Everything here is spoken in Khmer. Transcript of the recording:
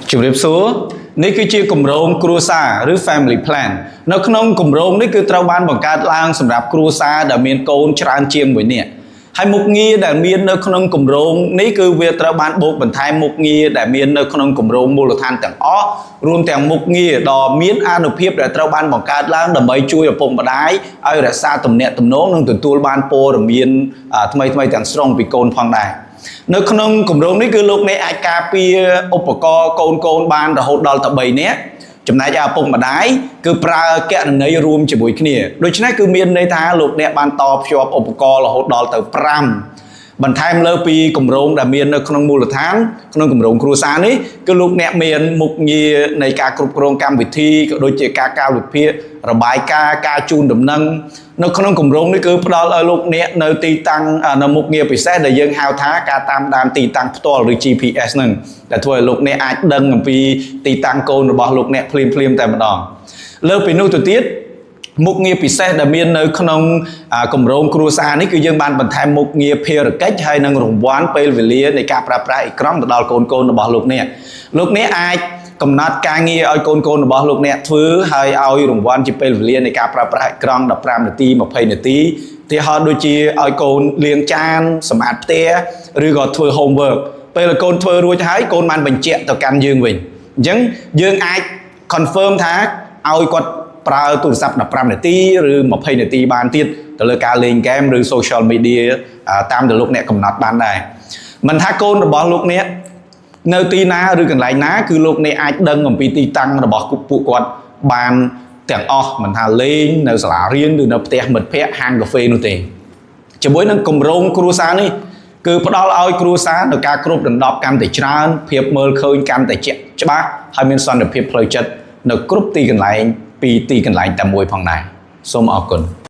Chủ điệp số,នេះគឺជាគម្រោងគ្រួសារឬ family plan នៅក្នុងគម្រោងនេះគឺត្រូវបានបង្កើតឡើងសម្រាប់គ្រួសារដែលមានកូនច្រើនជាងមួយនាក់ហើយមុខងារដែលមាននៅក្នុងគម្រោងនេះគឺវាត្រូវបានបូកបន្ថែមមុខងារដែលមាននៅក្នុងគម្រោងមូលដ្ឋានទាំងអស់រួមទាំងមុខងារដ៏មានអានុភាពដែលត្រូវបានបង្កើតឡើងដើម្បីជួយឪពុកម្ដាយឲ្យរក្សាទំនាក់ទំនងនិងទទួលបានព័ត៌មានថ្មីៗទាំងស្រុងពីកូនផងដែរនៅក្នុងគម្រោងនេះគឺលោកអ្នកអាចការពារឧបករណ៍កូនបានរហូតដល់ទៅ3នាក់ចំណែកឯឪពុកម្ដាយគឺប្រើគណនីរួមជាមួយគ្នាដូច្នេះគឺមានន័យថាលោកអ្នកបានតភ្ជាប់ឧបករណ៍រហូតដល់ទៅ5បន្ថែមលើពីគម្រោងដែលមាននៅក្នុងមូលដ្ឋានក្នុងគម្រោងគ្រួសារនេះគឺលោកអ្នកមានមុខងារនៃការគ្រប់គ្រងកម្មវិធីក៏ដូចជាការវិភាគរបាយការណ៍ការជូនដំណឹងនៅក្នុងគម្រោងនេះគឺផ្ដល់ឲ្យលោកអ្នកនៅទីតាំងនៅមុខងារពិសេសដែលយើងហៅថាការតាមដានទីតាំងផ្ទាល់ឬ GPS ហ្នឹងដែលធ្វើឲ្យលោកអ្នកអាចដឹងអំពីទីតាំងកូនរបស់លោកអ្នកភ្លាមតែម្ដងលើពីនោះទៅទៀតមុខងារពិសេសដែលមាននៅក្នុងគម្រោងគ្រួសារនេះគឺយើងបានបន្ថែមមុខងារភារកិច្ចហើយនឹងរង្វាន់ពេលវេលានៃការប្រើប្រាស់អេក្រង់ទៅដល់កូនរបស់លោកអ្នកអាចកំណត់ការងារឲ្យកូនរបស់លោកអ្នកធ្វើហើយឲ្យរង្វាន់ជាពេលវេលានៃការប្រើប្រាស់អេក្រង់15នាទី20នាទីទីហោដូចជាឲ្យកូនលាងចានសម្អាតផ្ទះឬក៏ធ្វើ homework ពេលកូនធ្វើរួចហើយកូនបានបញ្ជាក់ទៅកាន់យើងវិញអញ្ចឹងយើងអាច confirm ថាឲ្យគាត់ប្រើទូរស័ព្ទ15នាទីឬ20នាទីបានទៀតទៅលើការលេងហ្គេមឬ social media តាមដែលលោកអ្នកកំណត់បានដែរមិនថាកូនរបស់លោកអ្នកនៅទីណាឬកន្លែងណាគឺលោកអ្នកអាចដឹងអំពីទីតាំងរបស់ពួកគាត់បានទាំងអស់មិនថាលេងនៅសាលារៀនឬនៅផ្ទះមិត្តភ័ក្តិហាងកាហ្វេនោះទេជាមួយនឹងគម្រោងគ្រួសារនេះគឺផ្ដល់ឲ្យគ្រួសារនៅការគ្របដណ្ដប់កាន់តែច្រើនភាពមើលឃើញកាន់តែជាក់ច្បាស់ហើយមានសន្តិភាពផ្លូវចិត្តនៅគ្រប់ទីកន្លែងពីទីកន្លែងតែមួយផងដែរសូមអរគុណ